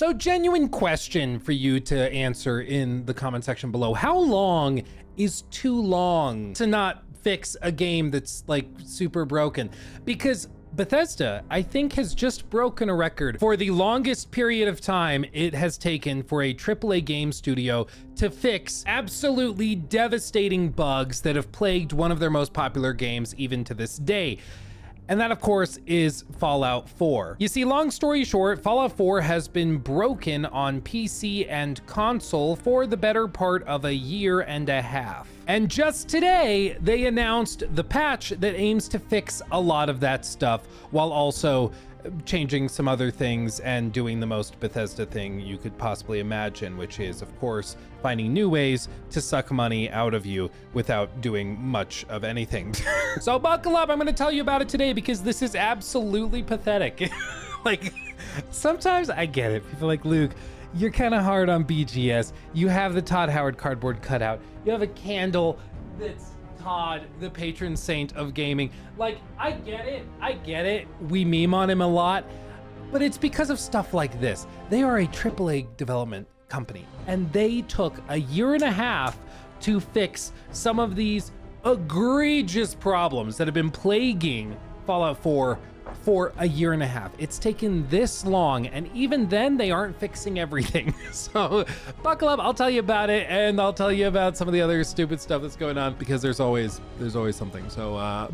So genuine question for you to answer in the comment section below. How long is too long to not fix a game that's like super broken? Because Bethesda, I think, has just broken a record for the longest period of time it has taken for a AAA game studio to fix absolutely devastating bugs that have plagued one of their most popular games even to this day. And that, of course, is Fallout 4. You see, long story short, Fallout 4 has been broken on PC and console for the better part of a year and a half. And just today, they announced the patch that aims to fix a lot of that stuff while also changing some other things and doing the most Bethesda thing you could possibly imagine, which is, of course, finding new ways to suck money out of you without doing much of anything. So buckle up, I'm gonna tell you about it today because this is absolutely pathetic. Like, sometimes I get it. People are like, Luke, you're kind of hard on BGS. You have the Todd Howard cardboard cutout. You have a candle that's Todd, the patron saint of gaming. Like, I get it. We meme on him a lot, but it's because of stuff like this. They are a AAA development company, and they took a year and a half to fix some of these egregious problems that have been plaguing Fallout 4 for a year and a half. It's taken this long, and even then they aren't fixing everything. So buckle up, I'll tell you about it, and I'll tell you about some of the other stupid stuff that's going on, because there's always something. So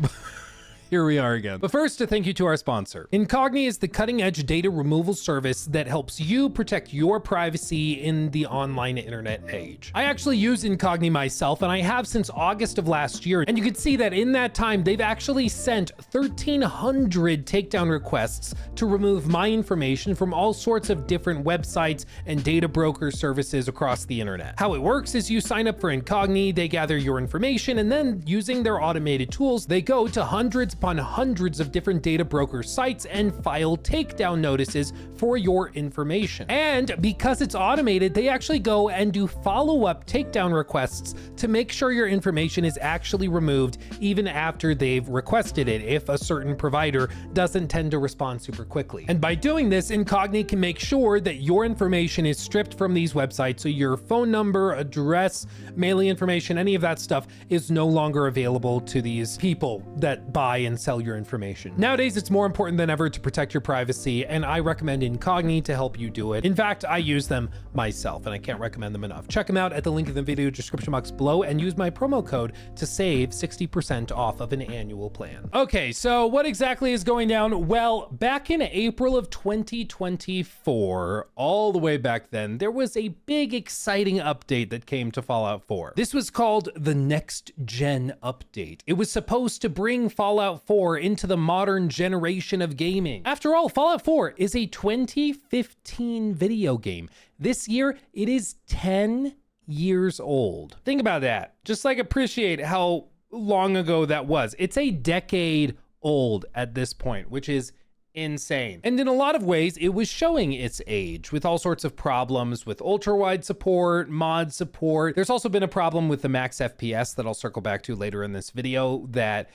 here we are again. But first, a thank you to our sponsor. Incogni is the cutting-edge data removal service that helps you protect your privacy in the online internet age. I actually use Incogni myself, and I have since August of last year. And you can see that in that time, they've actually sent 1,300 takedown requests to remove my information from all sorts of different websites and data broker services across the internet. How it works is you sign up for Incogni, they gather your information, and then using their automated tools, they go to hundreds upon hundreds of different data broker sites and file takedown notices for your information. And because it's automated, they actually go and do follow-up takedown requests to make sure your information is actually removed even after they've requested it, if a certain provider doesn't tend to respond super quickly. And by doing this, Incogni can make sure that your information is stripped from these websites, so your phone number, address, mailing information, any of that stuff is no longer available to these people that buy and sell your information. Nowadays, it's more important than ever to protect your privacy, and I recommend Incogni to help you do it. In fact, I use them myself, and I can't recommend them enough. Check them out at the link in the video description box below and use my promo code to save 60% off of an annual plan. Okay, so what exactly is going down? Well, back in April of 2024, all the way back then, there was a big exciting update that came to Fallout 4. This was called the Next Gen Update. It was supposed to bring Fallout 4 into the modern generation of gaming. After all, Fallout 4 is a 2015 video game. This year, it is 10 years old. Think about that. Just like appreciate how long ago that was. It's a decade old at this point, which is insane. And in a lot of ways, it was showing its age with all sorts of problems with ultra-wide support, mod support. There's also been a problem with the max FPS that I'll circle back to later in this video that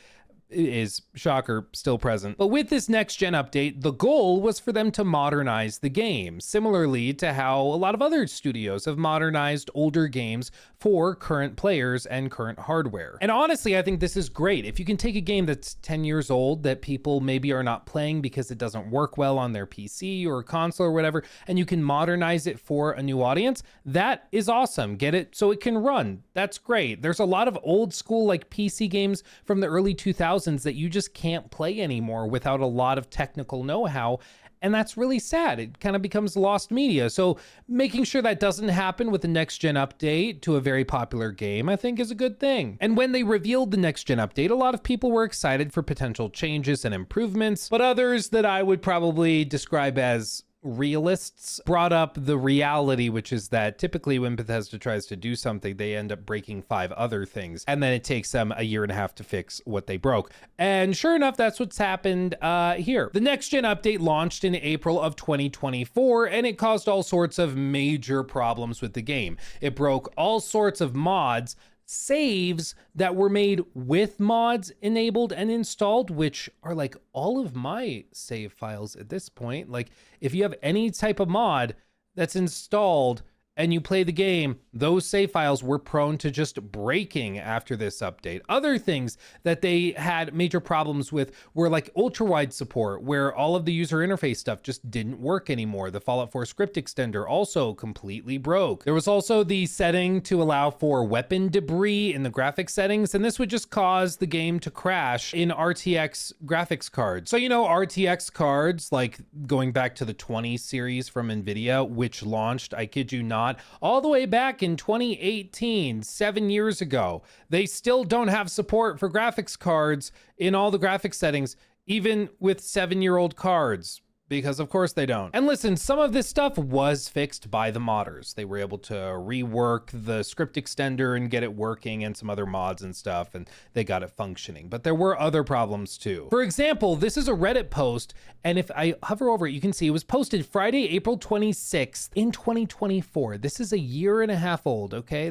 is, shocker, still present. But with this next gen update, the goal was for them to modernize the game, similarly to how a lot of other studios have modernized older games for current players and current hardware. And honestly, I think this is great. If you can take a game that's 10 years old that people maybe are not playing because it doesn't work well on their PC or console or whatever, and you can modernize it for a new audience, that is awesome. Get it so it can run. That's great. There's a lot of old school like PC games from the early 2000s that you just can't play anymore without a lot of technical know-how. And that's really sad. It kind of becomes lost media. So making sure that doesn't happen with the next gen update to a very popular game, I think is a good thing. And when they revealed the next gen update, a lot of people were excited for potential changes and improvements, but others that I would probably describe as realists brought up the reality, which is that typically when Bethesda tries to do something, they end up breaking 5 other things, and then it takes them a year and a half to fix what they broke. And sure enough, that's what's happened here. The next gen update launched in April of 2024, and it caused all sorts of major problems with the game. It broke all sorts of mods, saves that were made with mods enabled and installed, which are like all of my save files at this point. Like if you have any type of mod, that's installed and you play the game, those save files were prone to just breaking after this update. Other things that they had major problems with were like ultra-wide support, where all of the user interface stuff just didn't work anymore. The Fallout 4 script extender also completely broke. There was also the setting to allow for weapon debris in the graphics settings, and this would just cause the game to crash in RTX graphics cards. So, you know, RTX cards, like going back to the 20 series from NVIDIA, which launched, I kid you not, all the way back in 2018, 7 years ago. They still don't have support for graphics cards in all the graphics settings, even with 7-year-old cards. Because of course they don't. And listen, some of this stuff was fixed by the modders. They were able to rework the script extender and get it working and some other mods and stuff, and they got it functioning. But there were other problems too. For example, this is a Reddit post, and if I hover over it, you can see it was posted Friday, April 26th in 2024. This is a year and a half old, okay?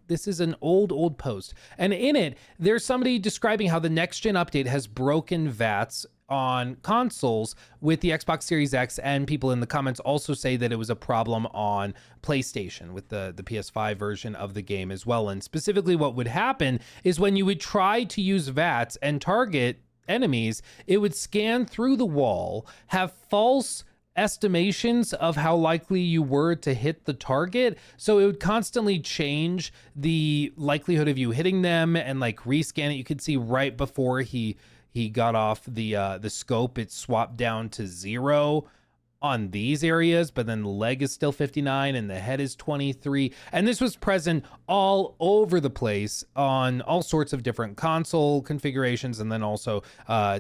This is an old post. And in it, there's somebody describing how the next gen update has broken V.A.T.S on consoles with the Xbox Series X, and people in the comments also say that it was a problem on PlayStation with the PS5 version of the game as well. And specifically what would happen is when you would try to use V.A.T.S and target enemies, it would scan through the wall, have false estimations of how likely you were to hit the target, so it would constantly change the likelihood of you hitting them and like rescan it. You could see right before he got off the scope, it swapped down to 0 on these areas, but then the leg is still 59 and the head is 23. And this was present all over the place on all sorts of different console configurations, and then also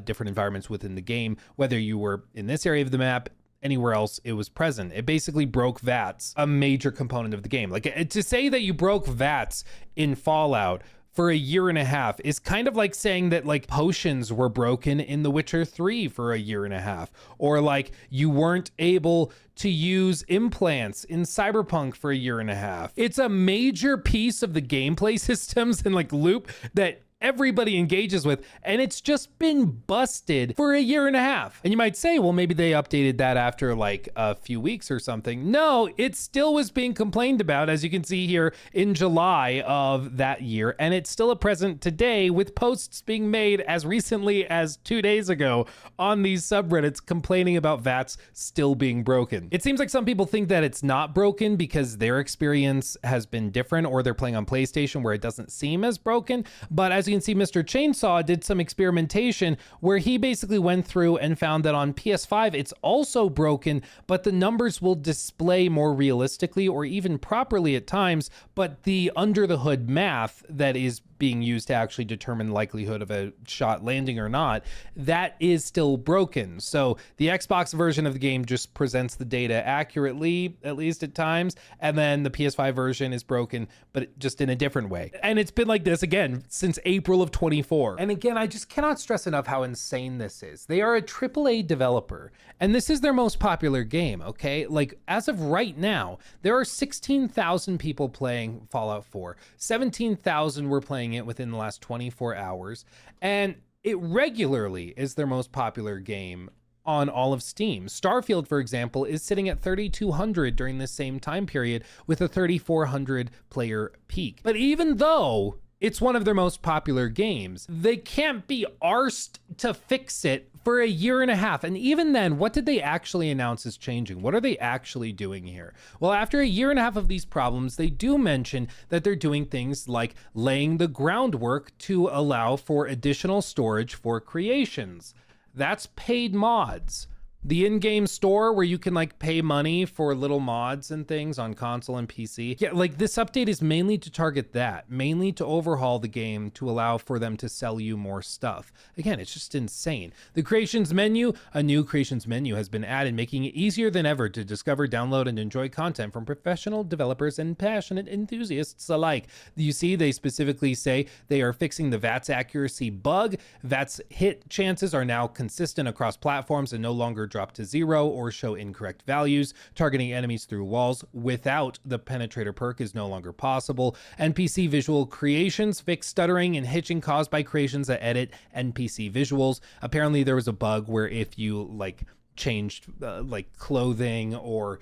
different environments within the game. Whether you were in this area of the map, anywhere else, it was present. It basically broke V.A.T.S, a major component of the game. Like, to say that you broke V.A.T.S in Fallout for a year and a half is kind of like saying that like potions were broken in The Witcher 3 for a year and a half, or like you weren't able to use implants in Cyberpunk for a year and a half. It's a major piece of the gameplay systems and like loop that everybody engages with, and it's just been busted for a year and a half. And you might say, well, maybe they updated that after like a few weeks or something. No, it still was being complained about, as you can see here, in July of that year, and it's still a present today, with posts being made as recently as 2 days ago on these subreddits complaining about V.A.T.S still being broken. It seems like some people think that it's not broken because their experience has been different, or they're playing on PlayStation where it doesn't seem as broken. But as you can see, Mr. Chainsaw did some experimentation where he basically went through and found that on PS5 it's also broken, but the numbers will display more realistically or even properly at times, but the under the hood math that is being used to actually determine the likelihood of a shot landing or not, that is still broken. So the Xbox version of the game just presents the data accurately, at least at times, and then the PS5 version is broken, but just in a different way. And it's been like this again since April of 24. And again, I just cannot stress enough how insane this is. They are a AAA developer, and this is their most popular game, okay? Like, as of right now, there are 16,000 people playing Fallout 4. 17,000 were playing it within the last 24 hours, and it regularly is their most popular game on all of Steam. Starfield, for example, is sitting at 3,200 during this same time period with a 3,400 player peak. But even though it's one of their most popular games, they can't be arsed to fix it for a year and a half. And even then, what did they actually announce is changing? What are they actually doing here? Well, after a year and a half of these problems, they do mention that they're doing things like laying the groundwork to allow for additional storage for creations. That's paid mods. The in-game store where you can like pay money for little mods and things on console and PC. Yeah, like this update is mainly to target that, mainly to overhaul the game to allow for them to sell you more stuff. Again, it's just insane. The creations menu, a new creations menu has been added, making it easier than ever to discover, download, and enjoy content from professional developers and passionate enthusiasts alike. You see, they specifically say they are fixing the V.A.T.S accuracy bug. V.A.T.S hit chances are now consistent across platforms and no longer drop to 0 or show incorrect values. Targeting enemies through walls without the penetrator perk is no longer possible. NPC visual creations fix stuttering and hitching caused by creations that edit NPC visuals. Apparently there was a bug where if you like changed like clothing or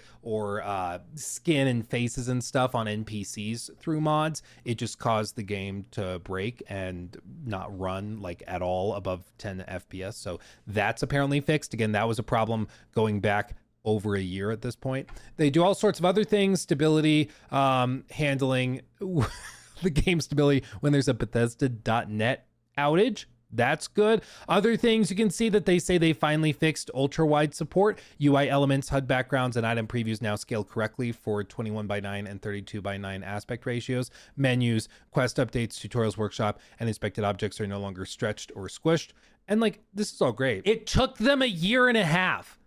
skin and faces and stuff on NPCs through mods. It just caused the game to break and not run like at all above 10 FPS. So that's apparently fixed. Again, that was a problem going back over a year at this point. They do all sorts of other things, stability, handling the game stability when there's a Bethesda.net outage. That's good. Other things you can see that they say they finally fixed ultra wide support. UI elements, HUD backgrounds, and item previews now scale correctly for 21:9 and 32:9 aspect ratios. Menus, quest updates, tutorials workshop, and inspected objects are no longer stretched or squished. And like, this is all great. It took them a year and a half.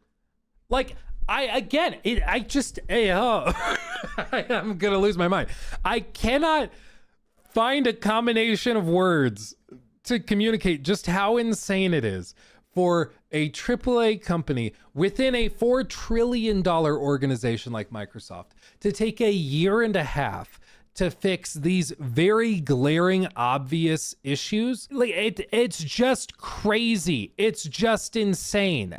Like, I'm gonna lose my mind. I cannot find a combination of words to communicate just how insane it is for a AAA company within a $4 trillion organization like Microsoft to take a year and a half to fix these very glaring, obvious issues. Like, it's just crazy. It's just insane.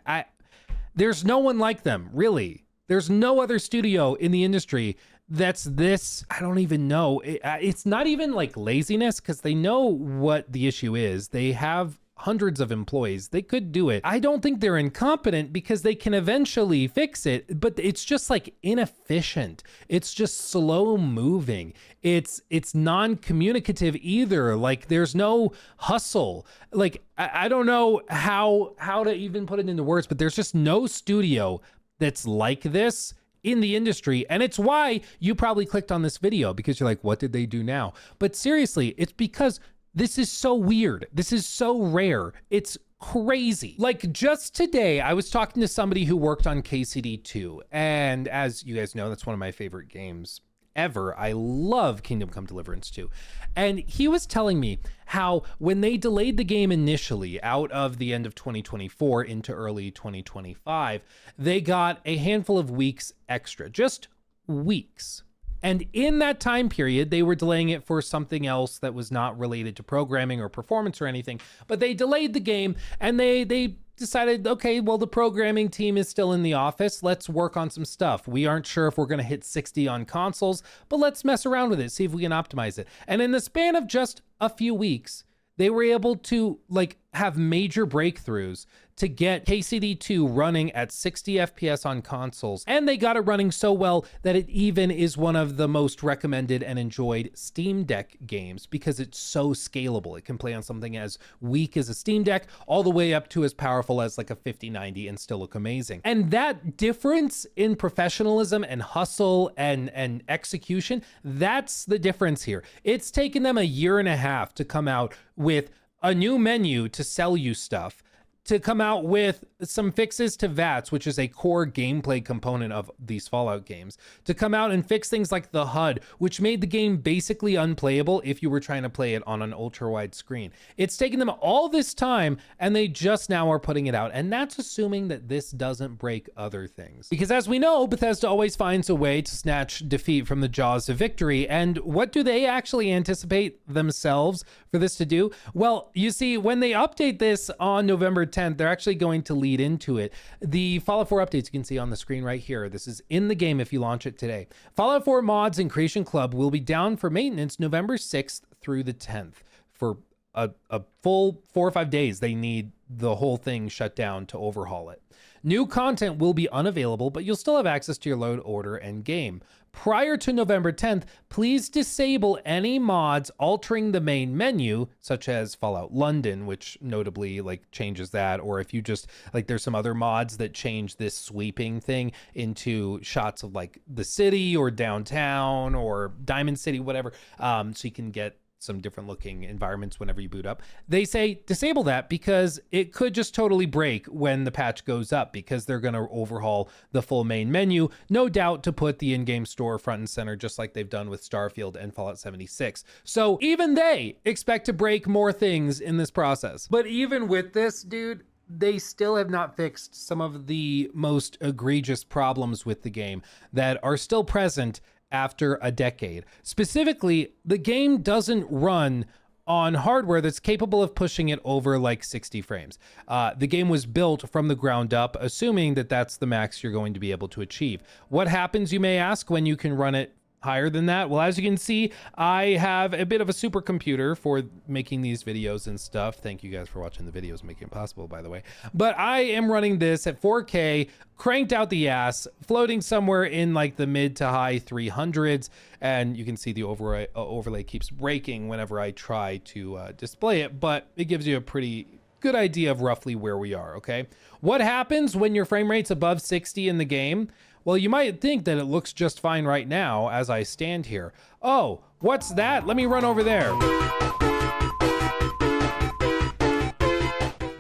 There's no one like them, really. There's no other studio in the industry that's this, I don't even know. It's not even like laziness, because they know what the issue is. They have hundreds of employees. They could do it. I don't think they're incompetent, because they can eventually fix it, but it's just like inefficient. It's just slow moving. It's non-communicative either. Like, there's no hustle. Like, I don't know how to even put it into words, but there's just no studio that's like this in the industry. And it's why you probably clicked on this video, because you're like, what did they do now? But seriously, it's because this is so weird. This is so rare. It's crazy. Like, just today, I was talking to somebody who worked on KCD2. And as you guys know, that's one of my favorite games ever. I love Kingdom Come Deliverance 2. And he was telling me how when they delayed the game initially out of the end of 2024 into early 2025, they got a handful of weeks extra, just weeks. And in that time period, they were delaying it for something else that was not related to programming or performance or anything, but they delayed the game, and they decided, okay, well, the programming team is still in the office. Let's work on some stuff. We aren't sure if we're going to hit 60 on consoles, but let's mess around with it, see if we can optimize it. And in the span of just a few weeks, they were able to like have major breakthroughs to get KCD2 running at 60 FPS on consoles. And they got it running so well that it even is one of the most recommended and enjoyed Steam Deck games, because it's so scalable. It can play on something as weak as a Steam Deck all the way up to as powerful as like a 5090 and still look amazing. And that difference in professionalism and hustle and execution, that's the difference here. It's taken them a year and a half to come out with a new menu to sell you stuff, to come out with some fixes to V.A.T.S, which is a core gameplay component of these Fallout games, to come out and fix things like the HUD, which made the game basically unplayable if you were trying to play it on an ultra-wide screen. It's taken them all this time, and they just now are putting it out, and that's assuming that this doesn't break other things. Because as we know, Bethesda always finds a way to snatch defeat from the jaws of victory, and what do they actually anticipate themselves for this to do? Well, you see, when they update this on November 10th, they're actually going to lead into it. The Fallout 4 updates you can see on the screen right here. This is in the game if you launch it today. Fallout 4 mods and Creation Club will be down for maintenance November 6th through the 10th. For a full 4 or 5 days, they need the whole thing shut down to overhaul it. New content will be unavailable, but you'll still have access to your load order and game. Prior to November 10th, please disable any mods altering the main menu, such as Fallout London, which notably like changes that, or if you just like, there's some other mods that change this sweeping thing into shots of like the city or downtown or Diamond City, whatever, so you can get some different looking environments whenever you boot up. They say disable that because it could just totally break when the patch goes up, because they're going to overhaul the full main menu, no doubt to put the in-game store front and center, just like they've done with Starfield and Fallout 76. So even they expect to break more things in this process. But even with this, dude, they still have not fixed some of the most egregious problems with the game that are still present after a decade. Specifically, the game doesn't run on hardware that's capable of pushing it over like 60 frames. The game was built from the ground up, assuming that that's the max you're going to be able to achieve. What happens, you may ask, when you can run it higher than that? Well, as you can see, I have a bit of a supercomputer for making these videos and stuff. Thank you guys for watching the videos, making it possible, by the way. But I am running this at 4K, cranked out the ass, floating somewhere in like the mid to high 300s. And you can see the overlay keeps breaking whenever I try to display it, but it gives you a pretty good idea of roughly where we are, okay? What happens when your frame rate's above 60 in the game? Well, you might think that it looks just fine right now as I stand here. Oh, what's that? Let me run over there.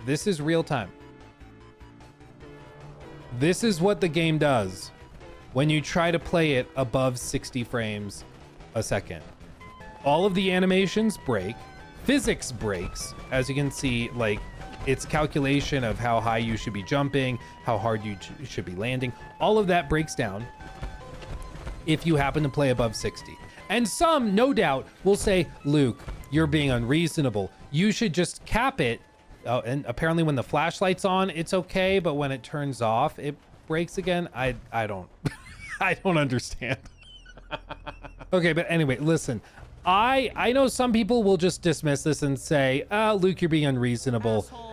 This is real time. This is what the game does when you try to play it above 60 frames a second. All of the animations break, physics breaks, as you can see, like its calculation of how high you should be jumping, how hard you should be landing, all of that breaks down if you happen to play above 60. And some, no doubt, will say, Luke, you're being unreasonable. You should just cap it. Oh, and apparently when the flashlight's on, it's okay, but when it turns off, it breaks again. I don't, I don't understand. Okay, but anyway, listen. I know some people will just dismiss this and say, Luke, you're being unreasonable. Asshole.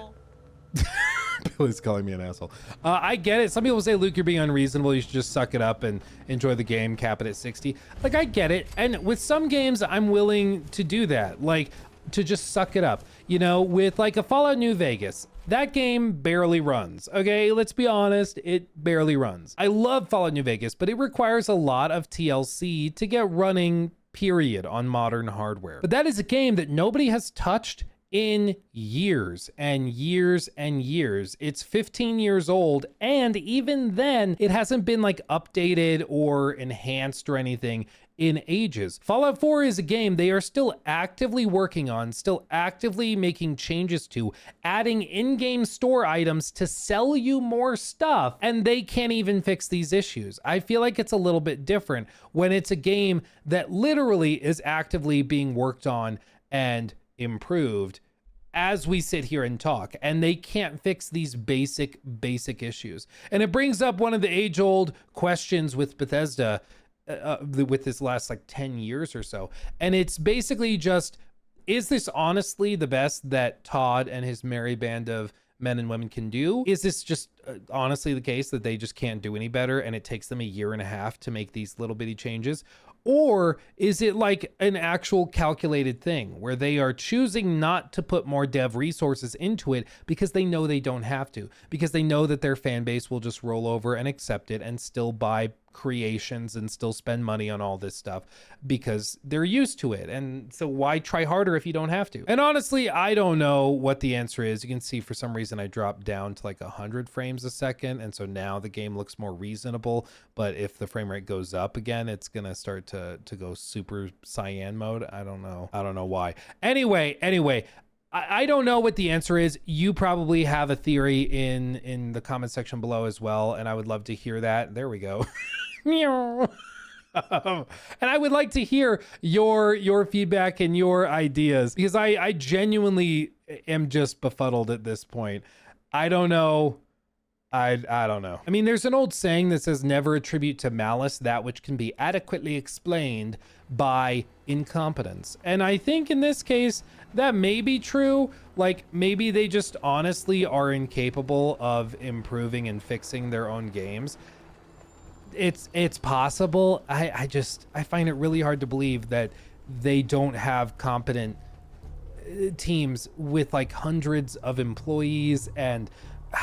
Billy's calling me an asshole. I get it. Some people say, Luke, you're being unreasonable. You should just suck it up and enjoy the game, cap it at 60. Like, I get it. And with some games, I'm willing to do that. Like, to just suck it up. You know, with like a Fallout New Vegas, that game barely runs. Okay, let's be honest, it barely runs. I love Fallout New Vegas, but it requires a lot of TLC to get running, period, on modern hardware. But that is a game that nobody has touched in years and years and years. It's 15 years old, and even then it hasn't been like updated or enhanced or anything in ages. Fallout 4 is a game they are still actively working on, still actively making changes to, adding in-game store items to sell you more stuff, and they can't even fix these issues. I feel like it's a little bit different when it's a game that literally is actively being worked on and improved as we sit here and talk, and they can't fix these basic issues. And it brings up one of the age-old questions with Bethesda with this last like 10 years or so. And it's basically just, is this honestly the best that Todd and his merry band of men and women can do? Is this just honestly the case that they just can't do any better and it takes them a year and a half to make these little bitty changes? Or is it like an actual calculated thing where they are choosing not to put more dev resources into it because they know they don't have to, because they know that their fan base will just roll over and accept it and still buy creations and still spend money on all this stuff because they're used to it? And so why try harder if you don't have to? And honestly, I don't know what the answer is. You can see for some reason I dropped down to like 100 frames a second, and so now the game looks more reasonable. But if the frame rate goes up again, it's gonna start to go super cyan mode. I don't know why. Anyway, I don't know what the answer is. You probably have a theory in the comment section below as well, and I would love to hear that. There we go. And I would like to hear your feedback and your ideas, because I genuinely am just befuddled at this point. I don't know. I don't know. I mean, there's an old saying that says, never attribute to malice that which can be adequately explained by incompetence. And I think in this case, that may be true. Like, maybe they just honestly are incapable of improving and fixing their own games. It's possible. I find it really hard to believe that they don't have competent teams with like hundreds of employees and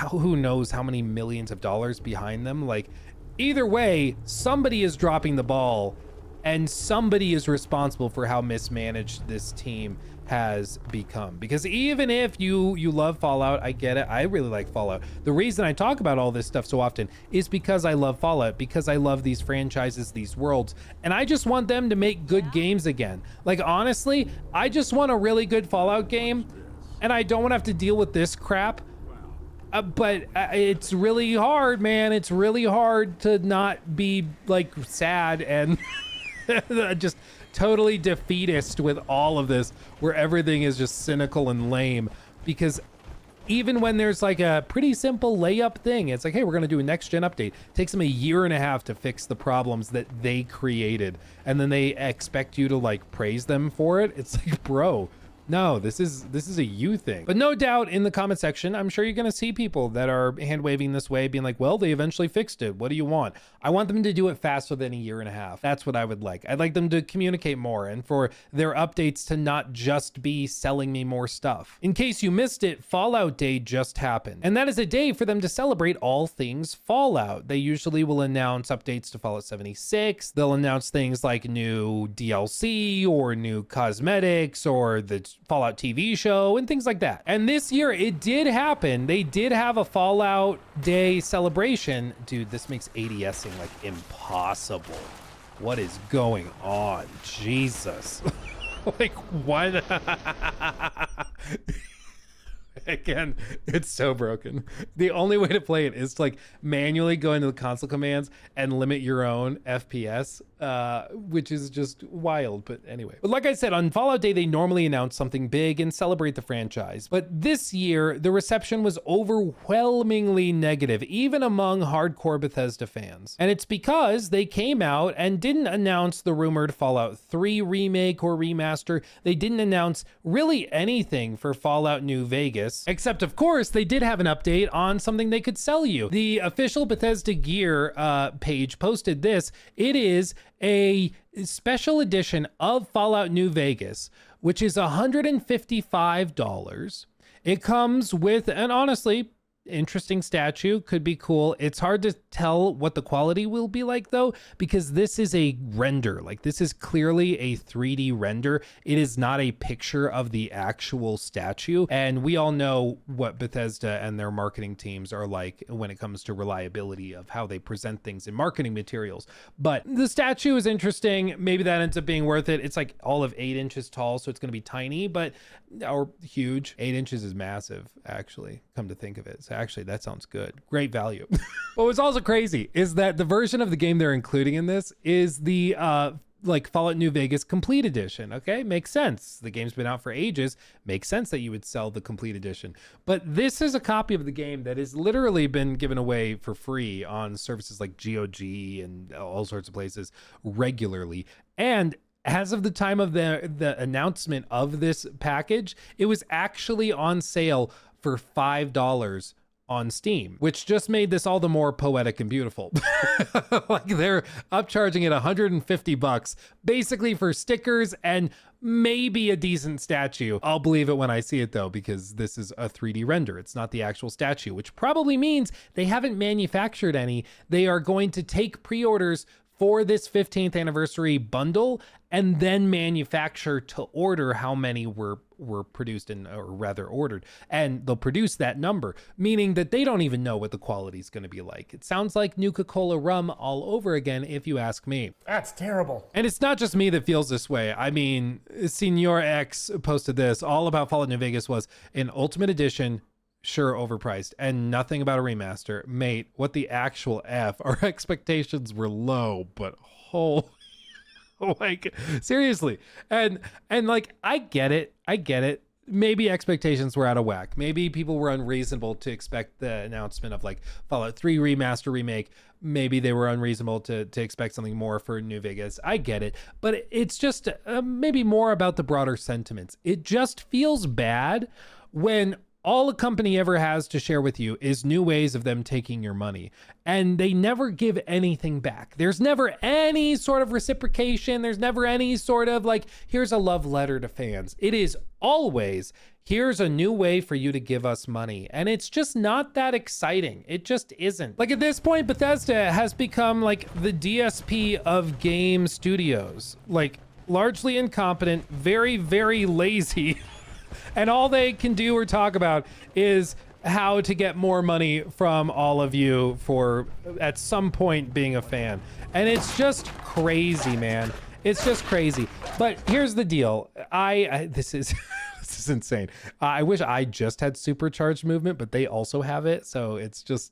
who knows how many millions of dollars behind them. Like, either way, somebody is dropping the ball and somebody is responsible for how mismanaged this team has become. Because even if you love Fallout, I get it. I really like Fallout. The reason I talk about all this stuff so often is because I love Fallout, because I love these franchises, these worlds, and I just want them to make good games again. Like, honestly, I just want a really good Fallout game, and I don't want to have to deal with this crap. But it's really hard, man. It's really hard to not be like sad and Just totally defeatist with all of this, where everything is just cynical and lame. Because even when there's like a pretty simple layup thing, it's like, hey, we're going to do a next gen update. It takes them a year and a half to fix the problems that they created. And then they expect you to like praise them for it. It's like, bro, no, this is a you thing. But no doubt in the comment section, I'm sure you're going to see people that are hand waving this way, being like, well, they eventually fixed it. What do you want? I want them to do it faster than a year and a half. That's what I would like. I'd like them to communicate more and for their updates to not just be selling me more stuff. In case you missed it, Fallout Day just happened. And that is a day for them to celebrate all things Fallout. They usually will announce updates to Fallout 76. They'll announce things like new DLC or new cosmetics or the Fallout TV show and things like that. And this year it did happen. They did have a Fallout Day celebration. Dude, this makes ADSing like impossible. What is going on? Jesus. Like what? Again, it's so broken. The only way to play it is to like manually go into the console commands and limit your own FPS, which is just wild. But anyway, but like I said, on Fallout Day, they normally announce something big and celebrate the franchise. But this year, the reception was overwhelmingly negative, even among hardcore Bethesda fans. And it's because they came out and didn't announce the rumored Fallout 3 remake or remaster. They didn't announce really anything for Fallout New Vegas. Except, of course, they did have an update on something they could sell you. The official Bethesda Gear page posted this. It is a special edition of Fallout New Vegas, which is $155. It comes with, and honestly, interesting statue, could be cool. It's hard to tell what the quality will be like though, because this is a render. Like this is clearly a 3D render. It is not a picture of the actual statue. And we all know what Bethesda and their marketing teams are like when it comes to reliability of how they present things in marketing materials. But the statue is interesting. Maybe that ends up being worth it. It's like all of 8 inches tall, so it's going to be tiny, but or huge. 8 inches is massive, actually, come to think of it. So actually, that sounds good. Great value. What was also crazy is that the version of the game they're including in this is the like Fallout New Vegas Complete Edition. Okay, makes sense. The game's been out for ages. Makes sense that you would sell the Complete Edition. But this is a copy of the game that has literally been given away for free on services like GOG and all sorts of places regularly. And as of the time of the announcement of this package, it was actually on sale for $5 on Steam, which just made this all the more poetic and beautiful. Like they're upcharging it $150 basically for stickers and maybe a decent statue. I'll believe it when I see it though, because this is a 3D render. It's not the actual statue, which probably means they haven't manufactured any. They are going to take pre-orders for this 15th anniversary bundle and then manufacture to order how many were produced or rather ordered, and they'll produce that number, meaning that they don't even know what the quality is going to be like. It sounds like Nuka-Cola rum all over again, if you ask me. That's terrible. And it's not just me that feels this way. I mean, Senior X posted this. All about Fallout New Vegas was an Ultimate Edition, sure, overpriced, and nothing about a remaster. Mate, what the actual F? Our expectations were low, but holy, like, seriously. And like, I get it. Maybe expectations were out of whack. Maybe people were unreasonable to expect the announcement of like Fallout 3 remaster remake. Maybe they were unreasonable to expect something more for New Vegas. I get it, but it's just maybe more about the broader sentiments. It just feels bad when all a company ever has to share with you is new ways of them taking your money, and they never give anything back. There's never any sort of reciprocation. There's never any sort of like, here's a love letter to fans. It is always, here's a new way for you to give us money. And it's just not that exciting. It just isn't. Like at this point, Bethesda has become like the DSP of game studios, like largely incompetent, very, very lazy. And all they can do or talk about is how to get more money from all of you for at some point being a fan. And it's just crazy, man. It's just crazy. But here's the deal. This is this is insane. I wish I just had supercharged movement, but they also have it. So it's just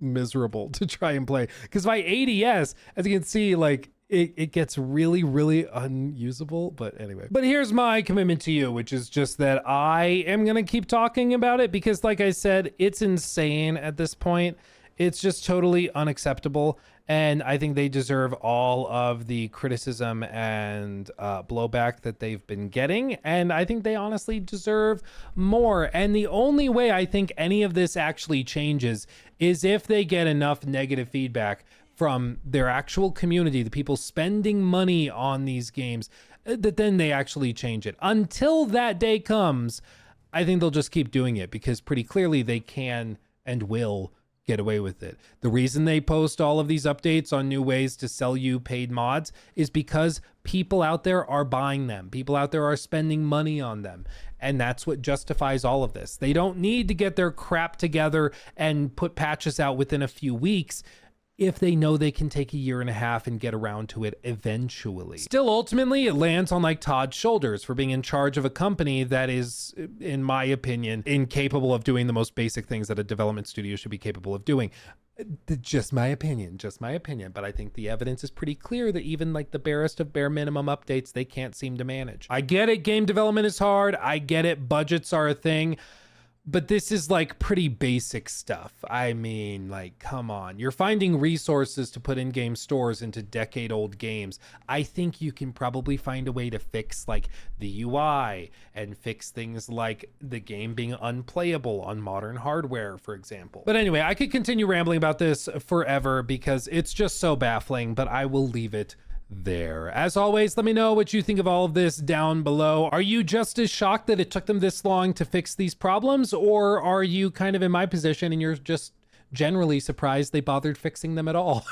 miserable to try and play. Because my ADS, as you can see, like, it gets really, really unusable. But anyway, but here's my commitment to you, which is just that I am going to keep talking about it because, like I said, it's insane at this point. It's just totally unacceptable. And I think they deserve all of the criticism and blowback that they've been getting. And I think they honestly deserve more. And the only way I think any of this actually changes is if they get enough negative feedback from their actual community, the people spending money on these games, that then they actually change it. Until that day comes, I think they'll just keep doing it because pretty clearly they can and will get away with it. The reason they post all of these updates on new ways to sell you paid mods is because people out there are buying them. People out there are spending money on them. And that's what justifies all of this. They don't need to get their crap together and put patches out within a few weeks if they know they can take a year and a half and get around to it eventually. Still, ultimately, it lands on like Todd's shoulders for being in charge of a company that is, in my opinion, incapable of doing the most basic things that a development studio should be capable of doing. Just my opinion. But I think the evidence is pretty clear that even like the barest of bare minimum updates, they can't seem to manage. I get it, game development is hard. I get it, budgets are a thing. But this is like pretty basic stuff. I mean, like, come on. You're finding resources to put in-game stores into decade-old games. I think you can probably find a way to fix like the UI and fix things like the game being unplayable on modern hardware, for example. But anyway, I could continue rambling about this forever because it's just so baffling, but I will leave it there. As always, let me know what you think of all of this down below. Are you just as shocked that it took them this long to fix these problems, or are you kind of in my position and you're just generally surprised they bothered fixing them at all?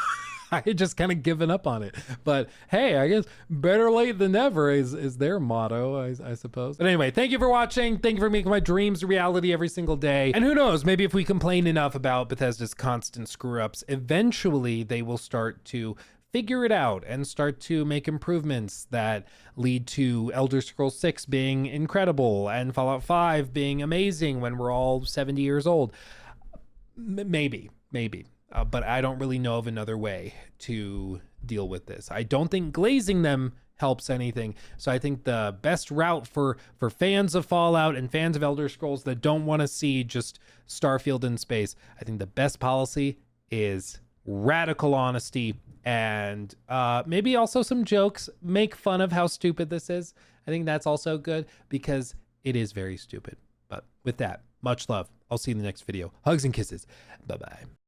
I had just kind of given up on it, but hey, I guess better late than never is their motto, I suppose. But anyway, thank you for watching. Thank you for making my dreams a reality every single day. And who knows, maybe if we complain enough about Bethesda's constant screw ups, eventually they will start to figure it out and start to make improvements that lead to Elder Scrolls 6 being incredible and Fallout 5 being amazing when we're all 70 years old. Maybe. But I don't really know of another way to deal with this. I don't think glazing them helps anything. So I think the best route for fans of Fallout and fans of Elder Scrolls that don't want to see just Starfield in space, I think the best policy is radical honesty and maybe also some jokes. Make fun of how stupid this is. I think that's also good because it is very stupid. But with that, much love. I'll see you in the next video. Hugs and kisses. Bye-bye.